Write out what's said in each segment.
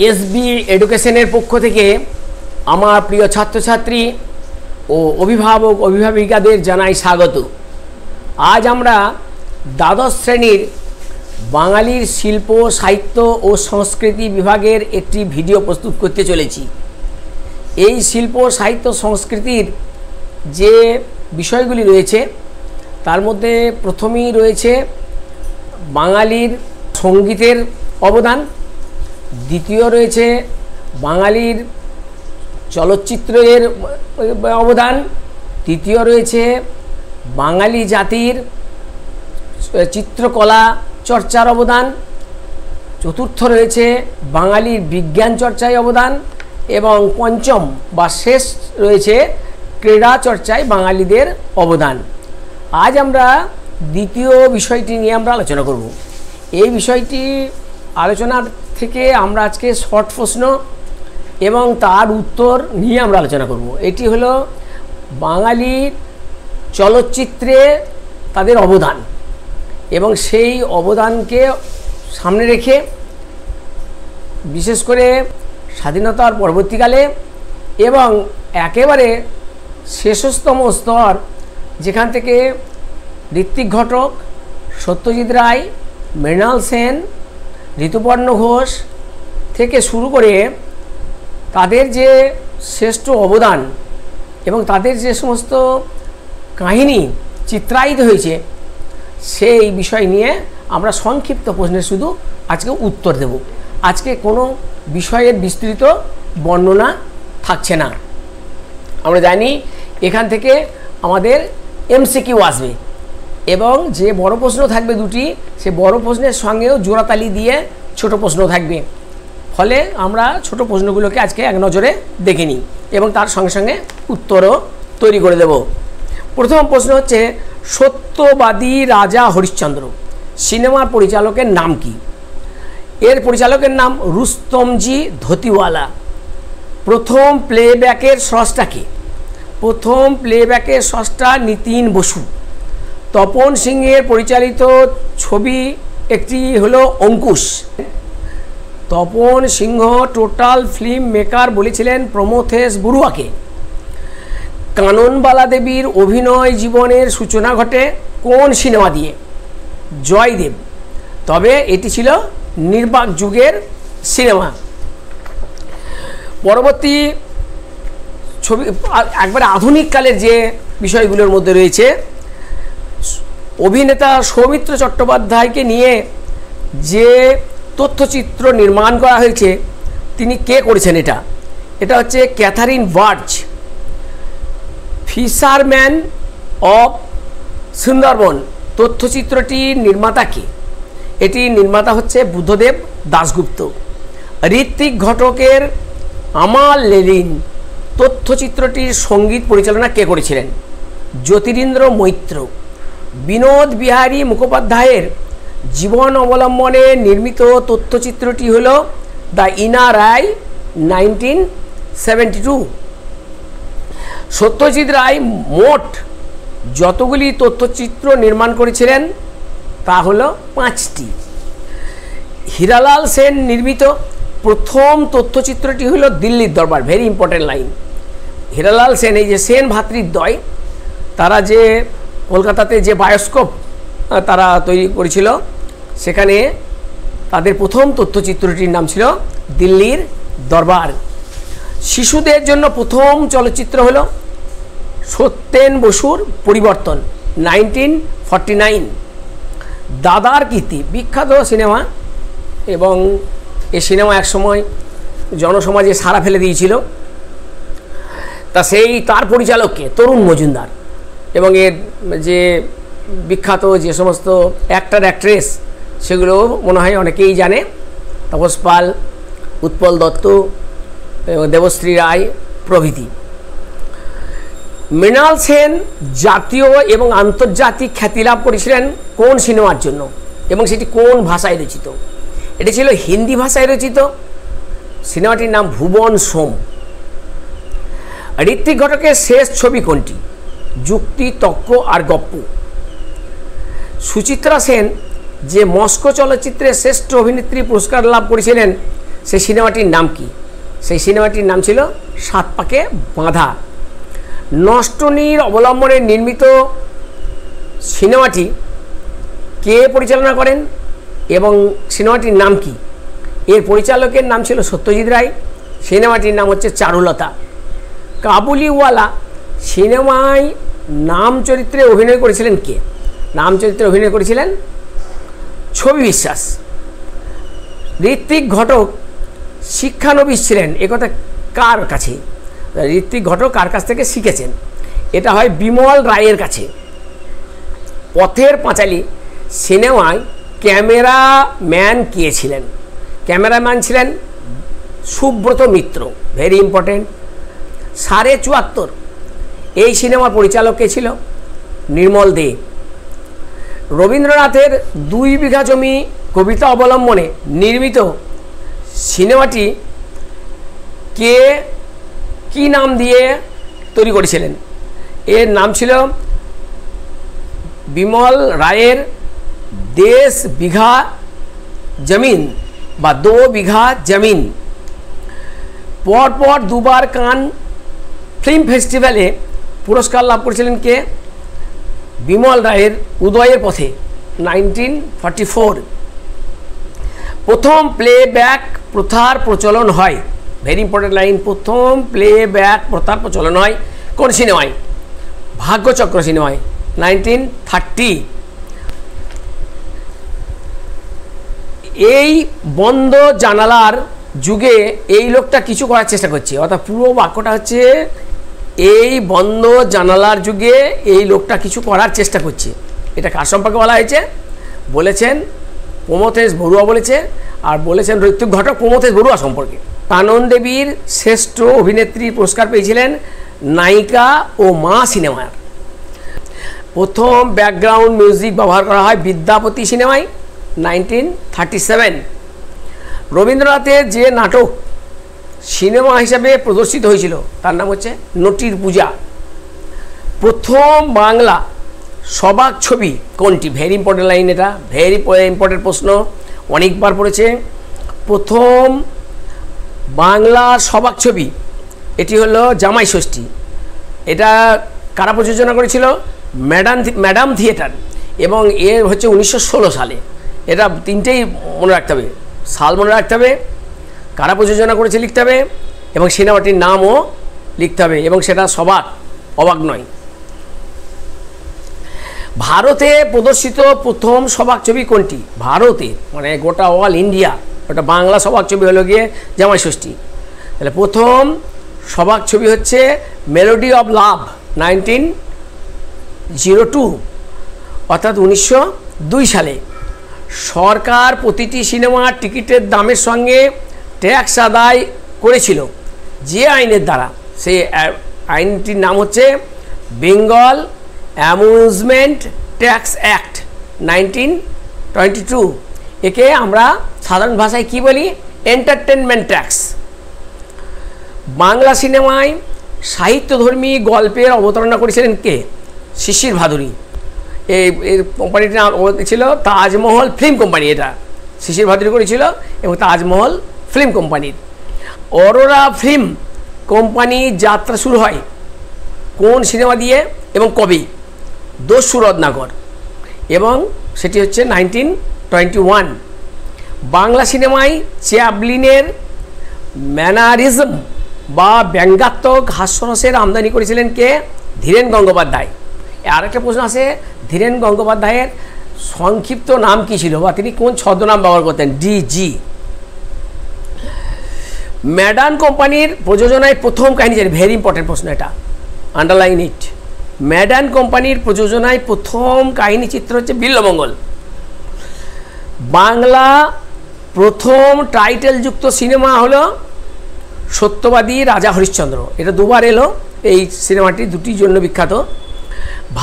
SB এডুকেশনের পক্ষ থেকে আমার প্রিয় ছাত্রছাত্রী ও অভিভাবক অভিভাবিকাদের জানাই স্বাগত। আজ আমরা দ্বাদশ শ্রেণীর বাঙালির শিল্প সাহিত্য ও সংস্কৃতি বিভাগের একটি ভিডিও প্রস্তুত করতে চলেছি। এই শিল্প সাহিত্য সংস্কৃতির যে বিষয়গুলি রয়েছে তার মধ্যে প্রথমেই রয়েছে বাঙালির সঙ্গীতের অবদান, দ্বিতীয় রয়েছে বাঙালির চলচ্চিত্রের অবদান, তৃতীয় রয়েছে বাঙালি জাতির চিত্রকলা চর্চার অবদান, চতুর্থ রয়েছে বাঙালির বিজ্ঞান চর্চায় অবদান এবং পঞ্চম বা শেষ রয়েছে ক্রীড়া চর্চায় বাঙালিদের অবদান। আজ আমরা দ্বিতীয় বিষয়টি নিয়ে আমরা আলোচনা করব। এই বিষয়টি আলোচনার থেকে আমরা আজকে শর্ট প্রশ্ন এবং তার উত্তর নিয়ে আমরা আলোচনা করব। এটি হলো বাঙালির চলচ্চিত্রে তাদের অবদান এবং সেই অবদানকে সামনে রেখে বিশেষ করে স্বাধীনতার পরবর্তীকালে এবং একেবারে শেষতম স্তর যেখান থেকে ঋত্বিক ঘটক, সত্যজিৎ রায়, মৃণাল সেন, ঋতুপর্ণ ঘোষ থেকে শুরু করে তাদের যে শ্রেষ্ঠ অবদান এবং তাদের যে সমস্ত কাহিনী চিত্রায়িত হয়েছে সেই বিষয় নিয়ে আমরা সংক্ষিপ্ত প্রশ্নের শুধু আজকে উত্তর দেব। আজকে কোনো বিষয়ের বিস্তৃত বর্ণনা থাকছে না। আমরা জানি এখান থেকে আমাদের এমসিকিউ আসবে এবং যে বড় প্রশ্ন থাকবে দুটি, সে বড় প্রশ্নের সঙ্গেও জোড়াতালি দিয়ে ছোট প্রশ্ন থাকবে। ফলে আমরা ছোট প্রশ্নগুলোকে আজকে এক নজরে দেখে নিই এবং তার সঙ্গে সঙ্গে উত্তরও তৈরি করে দেব। প্রথম প্রশ্ন হচ্ছে, সত্যবাদী রাজা হরিশ্চন্দ্র সিনেমার পরিচালকের নাম কি? এর পরিচালকের নাম রুস্তমজি ধতিওয়ালা। প্রথম প্লেব্যাকের স্রষ্টা কে? প্রথম প্লেব্যাকের স্রষ্টা নিতিন বসু। তপন সিংহের পরিচালিত ছবি একটি হলো অঙ্কুশ। তপন সিংহ টোটাল ফিল্ম মেকার বলেছিলেন প্রমথেশ বড়ুয়াকে। কাননবালা দেবীর অভিনয় জীবনের সূচনা ঘটে কোন সিনেমা দিয়ে? জয়দেব। তবে এটি ছিল নির্বাক যুগের সিনেমা। পরবর্তী ছবি একবারে আধুনিক কালের যে বিষয়গুলোর মধ্যে রয়েছে, অভিনেতা সৌমিত্র চট্টোপাধ্যায়কে নিয়ে যে তথ্যচিত্র নির্মাণ করা হয়েছে তিনি কে করেছেন? এটা হচ্ছে Catherine Berge. Fisherman of Sundarban তথ্যচিত্রটির নির্মাতা কে? এটি নির্মাতা হচ্ছে বুদ্ধদেব দাশগুপ্ত। ঋত্বিক ঘটকের আমার লেনিন তথ্যচিত্রটির সঙ্গীত পরিচালনা কে করেছিলেন? জ্যোতিরিন্দ্র মৈত্র। বিনোদ বিহারী মুখোপাধ্যায়ের জীবন অবলম্বনে নির্মিত তথ্যচিত্রটি হল the inner I 1972। Satyajit Ray মোট যতগুলি তথ্যচিত্র নির্মাণ করেছিলেন তা হলো 5টি। হীরালাল সেন নির্মিত প্রথম তথ্যচিত্রটি হলো দিল্লির দরবার। Very important line. Hiralal Sen, এই যে সেন ভ্রাতৃদ্বয়, তারা যে কলকাতাতে যে বায়োস্কোপ তারা তৈরি করেছিল সেখানে তাদের প্রথম তথ্যচিত্রটির নাম ছিল দিল্লির দরবার। শিশুদের জন্য প্রথম চলচ্চিত্র হলো সত্যেন বসুর পরিবর্তন 1949। দাদার কীর্তি বিখ্যাত সিনেমা এবং এই সিনেমা একসময় জনসমাজে সাড়া ফেলে দিয়েছিল। তা তার পরিচালককে তরুণ মজুমদার এবং এর যে বিখ্যাত যে সমস্ত অ্যাক্টর অ্যাক্ট্রেস সেগুলো মনে হয় অনেকেই জানে, তাপস পাল, উৎপল দত্ত এবং দেবশ্রী রায় প্রভৃতি। মৃণাল সেন জাতীয় এবং আন্তর্জাতিক খ্যাতি লাভ করেছিলেন কোন সিনেমার জন্য এবং সেটি কোন ভাষায় রচিত? এটি ছিল হিন্দি ভাষায় রচিত। সিনেমাটির নাম ভুবন সোম। ঋত্বিক ঘটকের শেষ ছবি কোনটি? যুক্তি, তক্ক আর গপ্প। সুচিত্রা সেন যে মস্কো চলচ্চিত্রে শ্রেষ্ঠ অভিনেত্রী পুরস্কার লাভ করেছিলেন সেই সিনেমাটির নাম কি? সেই সিনেমাটির নাম ছিল সাত পাকে বাঁধা। নষ্টনীড় অবলম্বনে নির্মিত সিনেমাটি কে পরিচালনা করেন এবং সিনেমাটির নাম কি? এর পরিচালকের নাম ছিল সত্যজিৎ রায়, সিনেমাটির নাম হচ্ছে চারুলতা। কাবুলিওয়ালা সিনেমায় নাম চরিত্রে অভিনয় করেছিলেন কে? নাম চরিত্রে অভিনয় করেছিলেন ছবি বিশ্বাস। ঋত্বিক ঘটক শিক্ষানবিশ ছিলেন, একথা কার কাছে? ঋত্বিক ঘটক কার কাছ থেকে শিখেছেন? এটা হয় বিমল রায়ের কাছে। পথের পাঁচালী সিনেমায় ক্যামেরাম্যান কে ছিলেন? ক্যামেরাম্যান ছিলেন সুব্রত মিত্র, ভেরি ইম্পর্টেন্ট। ৭.৭৪ এই সিনেমার পরিচালক কে ছিল? নির্মল দে। রবীন্দ্রনাথের ২ বিঘা জমি কবিতা অবলম্বনে নির্মিত সিনেমাটি কে কি নাম দিয়ে তৈরি করেছিলেন? এর নাম ছিল বিমল রায়ের দেশ বিঘা জমিন বা ২ বিঘা জমিন। পরপর দুবার কান ফিল্ম ফেস্টিভ্যালে পুরস্কার লাভ করেছিলেন কে? বিমল রায়ের উদয়ের পথে, 1944। প্রথম প্লেব্যাক প্রথার প্রচলন হয়, ভেরি ইম্পর্টেন্ট লাইন, প্রথম প্লেব্যাক প্রথার প্রচলন হয় কোন সিনেমায়? ভাগ্যচক্র সিনেমায়, 1930। এই বন্ধ জানালার যুগে এই লোকটা কিছু করার চেষ্টা করছে, অর্থাৎ পুরো বাক্যটা হচ্ছে এই বন্ধ জানালার যুগে এই লোকটা কিছু করার চেষ্টা করছে। এটা কার সম্পর্কে বলা হয়েছে? বলেছেন প্রমথেশ বড়ুয়া বলেছে, আর বলেছেন ঋত্বিক ঘটক প্রমথেশ বড়ুয়া সম্পর্কে। কানন দেবীর শ্রেষ্ঠ অভিনেত্রী পুরস্কার পেয়েছিলেন নায়িকা ও মা সিনেমার। প্রথম ব্যাকগ্রাউন্ড মিউজিক ব্যবহার করা হয় বিদ্যাপতি সিনেমায়, 1937। রবীন্দ্রনাথের যে নাটক সিনেমা হিসাবে প্রদর্শিত হয়েছিল তার নাম হচ্ছে নটির পূজা। প্রথম বাংলা সবাক ছবি কোনটি? ভেরি ইম্পর্টেন্ট লাইন, এটা ভেরি ইম্পর্টেন্ট প্রশ্ন, অনেকবার পড়েছে। প্রথম বাংলা সবাক ছবি এটি হলো জামাই ষষ্ঠী। এটা কারা প্রযোজনা করেছিল? ম্যাডাম থিয়েটার, এবং এর হচ্ছে 1916 সালে। এটা তিনটেই মনে রাখতে হবে, সাল মনে রাখতে হবে, কারা প্রযোজনা করেছে লিখতে হবে, এবং সিনেমাটির নামও লিখতে হবে, এবং সেটা সবাক, অবাক নয়। ভারতে প্রদর্শিত প্রথম সবাক ছবি কোনটি? ভারতে মানে গোটা অল ইন্ডিয়া, ওটা বাংলা সবাক ছবি হলো গিয়ে জামাই ষষ্ঠী। তাহলে প্রথম সবাক ছবি হচ্ছে মেলোডি অফ লাভ, 1902, অর্থাৎ 1902 সালে। সরকার প্রতিটি সিনেমার টিকিটের দামের সঙ্গে ট্যাক্স আদায় করেছিল যে আইনের দ্বারা, সেই আইনটির নাম হচ্ছে বেঙ্গল অ্যামিউজমেন্ট ট্যাক্স অ্যাক্ট, 1922। একে আমরা সাধারণ ভাষায় কি বলি? Entertainment tax. বাংলা সিনেমায় সাহিত্যধর্মী গল্পের অবতারণা করেছিলেন কে? শিশির ভাদুরী। এই কোম্পানিটির নাম ছিল তাজমহল ফিল্ম কোম্পানি, এটা শিশির ভাদুরী করেছিল, এবং তাজমহল ফিল্ম কোম্পানির। অরোরা ফিল্ম কোম্পানি যাত্রা শুরু হয় কোন সিনেমা দিয়ে এবং কবে? দস্যু রত্নাকর, এবং সেটি হচ্ছে 1921। বাংলা সিনেমায় চ্যাপলিনের ম্যানারিজম বা ব্যঙ্গাত্মক হাস্যরসের আমদানি করেছিলেন কে? ধীরেন গঙ্গোপাধ্যায়। আরেকটা প্রশ্ন আছে, ধীরেন গঙ্গোপাধ্যায়ের সংক্ষিপ্ত নাম কী ছিল, বা তিনি কোন ছদ্মনাম ব্যবহার করতেন? ডিজি। ম্যাডান কোম্পানির প্রযোজনায় প্রথম কাহিনী, ভেরি ইম্পর্টেন্ট প্রশ্ন, এটা আন্ডারলাইন ইট। ম্যাডান কোম্পানির প্রযোজনায় প্রথম কাহিনী চিত্র হচ্ছে বিল্লমঙ্গল। বাংলা প্রথম টাইটেলযুক্ত সিনেমা হলো সত্যবাদী রাজা হরিশ্চন্দ্র, এটা দুবার এলো, এই সিনেমাটি দুটির জন্য বিখ্যাত।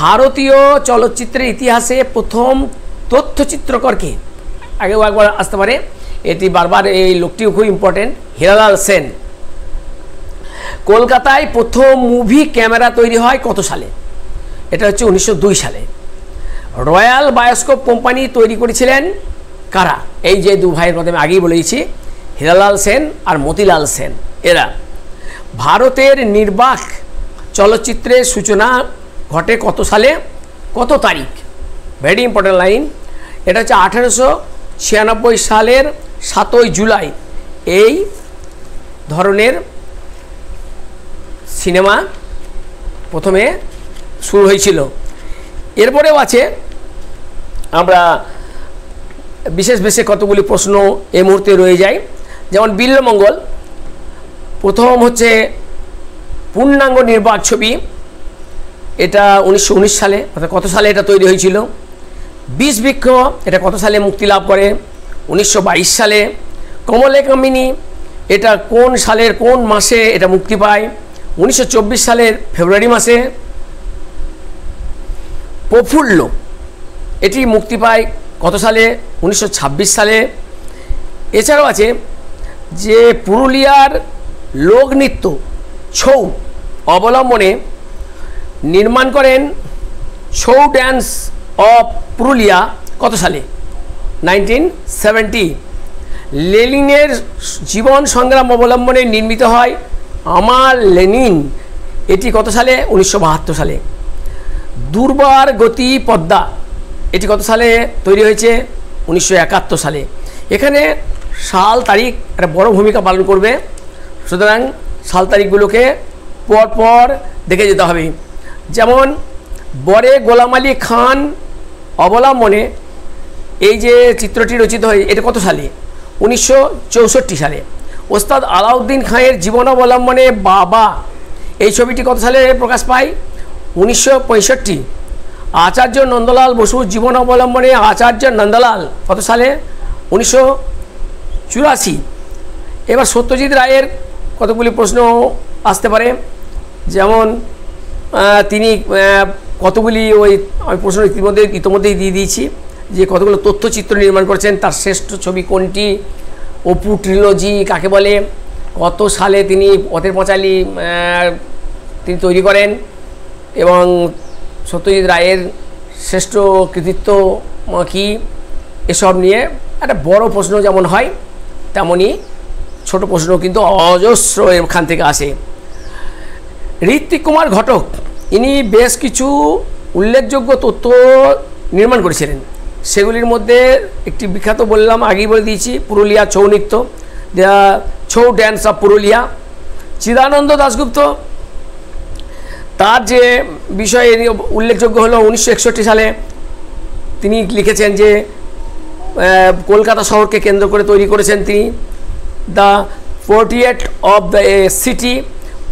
ভারতীয় চলচ্চিত্রের ইতিহাসে প্রথম তথ্যচিত্রকরকে? আগেও একবার আসতে পারে, এটি বারবার, এই লোকটিও খুব ইম্পর্টেন্ট, হীরালাল সেন। কলকাতায় প্রথম মুভি ক্যামেরা তৈরি হয় কত সালে? এটা হচ্ছে 1902 সালে। রয়্যাল বায়োস্কোপ কোম্পানি তৈরি করেছিলেন কারা? এই যে দু ভাইয়ের কথা আমি আগেই বলেছি, হীরালাল সেন আর মতিলাল সেন এরা। ভারতের নির্বাক চলচ্চিত্রের সূচনা ঘটে কত সালে, কত তারিখ? Very important line. এটা হচ্ছে 1896 সালের 7ই জুলাই এই ধরনের সিনেমা প্রথমে শুরু হয়েছিল। এরপরেও আছে, আমরা বিশেষ বিশেষ কতগুলি প্রশ্ন এই মুহূর্তে রয়ে যায়। যেমন বিল্লমঙ্গল প্রথম হচ্ছে পূর্ণাঙ্গ নির্বাক ছবি, এটা 1919 সালে, অর্থাৎ কত সালে এটা তৈরি হয়েছিল? বিষবৃক্ষ এটা কত সালে মুক্তি লাভ করে? 1922 সালে। কমলে কামিনী এটা কোন সালের কোন মাসে এটা মুক্তি পায়? 1924 সালের ফেব্রুয়ারি মাসে। প্রফুল্ল এটি মুক্তি পায় কত সালে? 1926 সালে। এছাড়াও আছে যে পুরুলিয়ার লোকনৃত্য ছৌ অবলম্বনে নির্মাণ করেন ছৌ ড্যান্স অফ পুরুলিয়া কত সালে? 1970। লেনিনের জীবন সংগ্রাম অবলম্বনে নির্মিত হয় আমার লেনিন, এটি কত সালে? 1972 সালে। দুর্বার গতি পদ্মা এটি কত সালে তৈরি হয়েছে? 1971 সালে। এখানে সাল তারিখ একটা বড় ভূমিকা পালন করবে, সুতরাং সাল তারিখগুলোকে পরপর দেখে যেতে হবে। যেমন বরে গোলাম আলী খান অবলম্বনে এই যে চিত্রটি রচিত হয় এটা কত সালে? 1964 সালে। ওস্তাদ আলাউদ্দিন খাঁয়ের জীবন অবলম্বনে বাবা এই ছবিটি কত সালে প্রকাশ পায়? 1965। আচার্য নন্দলাল বসুর জীবন অবলম্বনে আচার্য নন্দলাল কত সালে? 1984। এবার সত্যজিৎ রায়ের কতগুলি প্রশ্ন আসতে পারে, যেমন তিনি কতগুলি আমি প্রশ্ন ইতিমধ্যেই দিয়ে দিয়েছি যে কতগুলো তথ্যচিত্র নির্মাণ করেছেন, তার শ্রেষ্ঠ ছবি কোনটি, অপু ট্রিলজি কাকে বলে, কত সালে তিনি পথের পাঁচালী তিনি তৈরি করেন, এবং সত্যজিৎ রায়ের শ্রেষ্ঠ কৃতিত্ব কী, এসব নিয়ে একটা বড় প্রশ্ন যেমন হয় তেমনই ছোট প্রশ্ন কিন্তু অজস্র এখান থেকে আসে। ঋত্বিক কুমার ঘটক ইনি বেশ কিছু উল্লেখযোগ্য তথ্য নির্মাণ করেছিলেন, সেগুলির মধ্যে একটি বিখ্যাত বললাম, আগেই বলে দিয়েছি, পুরুলিয়া ছৌ নৃত্য, the Chhau dance of Purulia. Chidananda Dasgupta তার যে বিষয়ে উল্লেখযোগ্য হলো 1961 সালে তিনি লিখেছেন যে কলকাতা শহরকে কেন্দ্র করে তৈরি করেছেন তিনি the portrait of the city.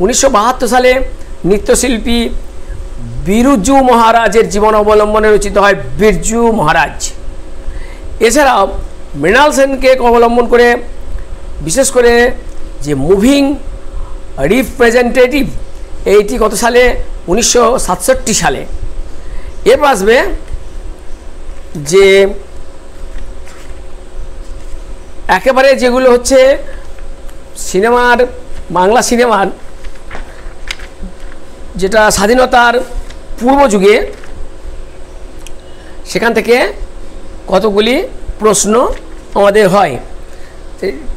1972 সালে নৃত্যশিল্পী বিরজু মহারাজের জীবন অবলম্বনে রচিত হয় বিরজু মহারাজ। এছাড়াও মৃণাল সেনকে অবলম্বন করে বিশেষ করে যে মুভিং রিপ্রেজেন্টেটিভ এইটি কত সালে? 1967 সালে। এরপর আসবে যে একেবারে যেগুলো হচ্ছে সিনেমার, বাংলা সিনেমার যেটা স্বাধীনতার পূর্ব যুগে, সেখান থেকে কতগুলি প্রশ্ন আমাদের হয়।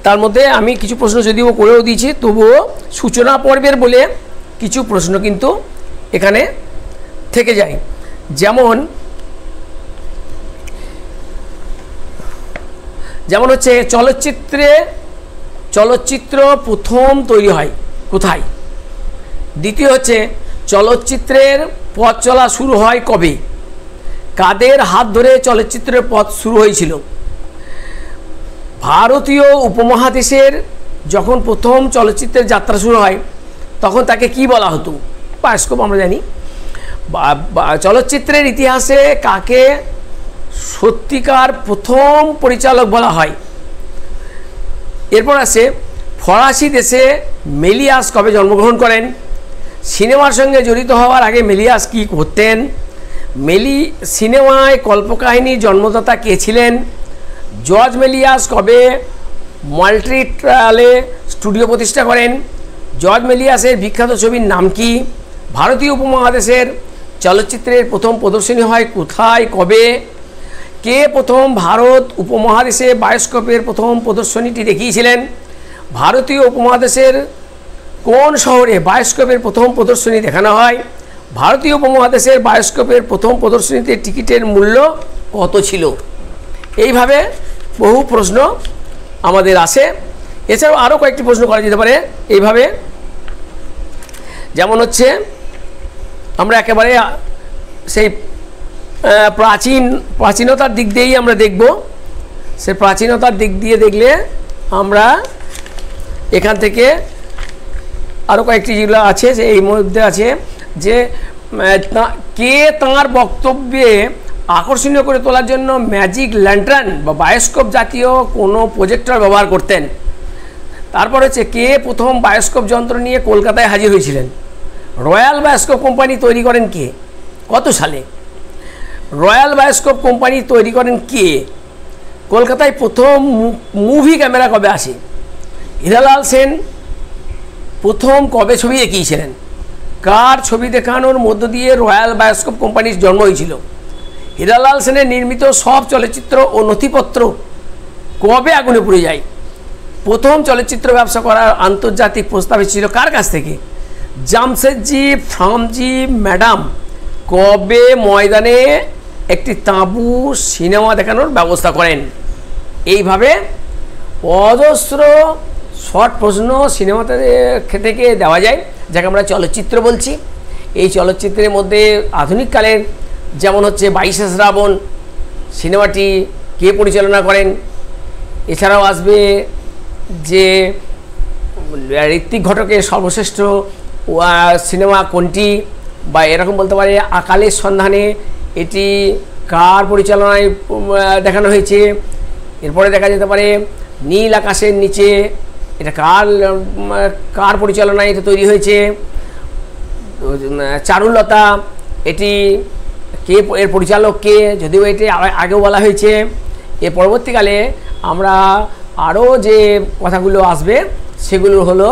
তার মধ্যে আমি কিছু প্রশ্ন যদিও করেও দিয়েছি, তবুও সূচনা পর্বের বলে কিছু প্রশ্ন কিন্তু এখানে থেকে যায়। যেমন হচ্ছে চলচ্চিত্র প্রথম তৈরি হয় কোথায়? দ্বিতীয় হচ্ছে চলচ্চিত্রের পথ চলা শুরু হয় কবে? কাদের হাত ধরে চলচ্চিত্রের পথ শুরু হয়েছিল? ভারতীয় উপমহাদেশের যখন প্রথম চলচ্চিত্রের যাত্রা শুরু হয় তখন তাকে কি বলা হতো? বায়োস্কোপ আমরা জানি। চলচ্চিত্রের ইতিহাসে কাকে সত্যিকার প্রথম পরিচালক বলা হয়? এরপর আসে ফরাসি দেশে মেলিয়াস কবে জন্মগ্রহণ করেন? সিনেমার সঙ্গে জড়িত হওয়ার আগে মেলিয়াস কী করতেন? সিনেমায় কল্পকাহিনীর জন্মদাতা কে ছিলেন? জর্জ মেলিয়াস কবে মন্ট্রিয়ালে স্টুডিও প্রতিষ্ঠা করেন? জর্জ মেলিয়াসের বিখ্যাত ছবির নাম কি? ভারতীয় উপমহাদেশের চলচ্চিত্রের প্রথম প্রদর্শনী হয় কোথায়, কবে? কে প্রথম ভারত উপমহাদেশে বায়োস্কোপের প্রথম প্রদর্শনীটি দেখিয়েছিলেন? ভারতীয় উপমহাদেশের কোন শহরে বায়োস্কোপের প্রথম প্রদর্শনী দেখানো হয়? ভারতীয় উপমহাদেশের বায়োস্কোপের প্রথম প্রদর্শনীতে টিকিটের মূল্য কত ছিল? এইভাবে বহু প্রশ্ন আমাদের আসে। এছাড়াও আরও কয়েকটি প্রশ্ন করা যেতে পারে এইভাবে, যেমন হচ্ছে আমরা একেবারে সেই প্রাচীনতার দিক দিয়েই আমরা দেখব। সে প্রাচীনতার দিক দিয়ে দেখলে আমরা এখান থেকে আরও কয়েকটি যেগুলো আছে এই মধ্যে আছে যে কে তাঁর বক্তব্যে আকর্ষণীয় করে তোলার জন্য ম্যাজিক ল্যান্টার্ন বা বায়োস্কোপ জাতীয় কোনো প্রজেক্টর ব্যবহার করতেন। তারপর হচ্ছে কে প্রথম বায়োস্কোপ যন্ত্র নিয়ে কলকাতায় হাজির হয়েছিলেন? রয়্যাল বায়োস্কোপ কোম্পানি তৈরি করেন কে? কত সালে? রয়্যাল বায়োস্কোপ কোম্পানি তৈরি করেন কে? কলকাতায় প্রথম মুভি ক্যামেরা কবে আসে? হীরালাল সেন প্রথম কবে ছবি এঁকিয়েছিলেন? কার ছবি দেখানোর মধ্য দিয়ে রয়্যাল বায়োস্কোপ কোম্পানির জন্ম হয়েছিল? হীরালাল সেনের নির্মিত সব চলচ্চিত্র ও নথিপত্র কবে আগুনে পুড়ে যায়? প্রথম চলচ্চিত্র ব্যবসা করার আন্তর্জাতিক প্রস্তাব এসেছিল কার কাছ থেকে? জামশেদজি ফ্রামজি ম্যাডাম কবে ময়দানে একটি তাঁবু সিনেমা দেখানোর ব্যবস্থা করেন? এইভাবে অজস্র শর্ট প্রশ্ন সিনেমাতে থেকে দেওয়া যায়, যাকে আমরা চলচ্চিত্র বলছি। এই চলচ্চিত্রের মধ্যে আধুনিককালের যেমন হচ্ছে 22শে শ্রাবণ সিনেমাটি কে পরিচালনা করেন? এছাড়াও আসবে যে ঋত্বিক ঘটকের সর্বশ্রেষ্ঠ সিনেমা কোনটি, বা এরকম বলতে পারে আকালের সন্ধানে এটি কার পরিচালনায় দেখানো হয়েছে? এরপরে দেখা যেতে পারে নীল আকাশের নিচে, এটা কার পরিচালনায় এটা তৈরি হয়েছে? চারুলতা এটি কে, এর পরিচালক কে? যদিও এটি আগেও বলা হয়েছে। এর পরবর্তীকালে আমরা আরও যে কথাগুলো আসবে সেগুলো হলো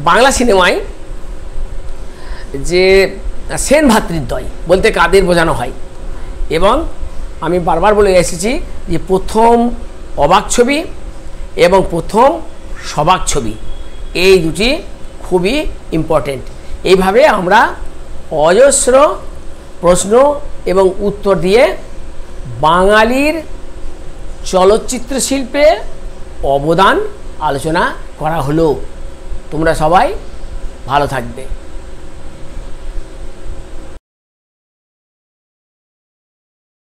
বাংলা সিনেমায় যে সেন ভ্রাতৃদ্বয় বলতে কাদের বোঝানো হয়, এবং আমি বারবার বলে এসেছি যে প্রথম অবাক ছবি এবং প্রথম সবাক ছবি এই দুটি খুবই ইম্পর্টেন্ট। এইভাবে আমরা অজস্র প্রশ্ন এবং উত্তর দিয়ে বাঙালির চলচ্চিত্র শিল্পে অবদান আলোচনা করা হলো। তোমরা সবাই ভালো থাকবে।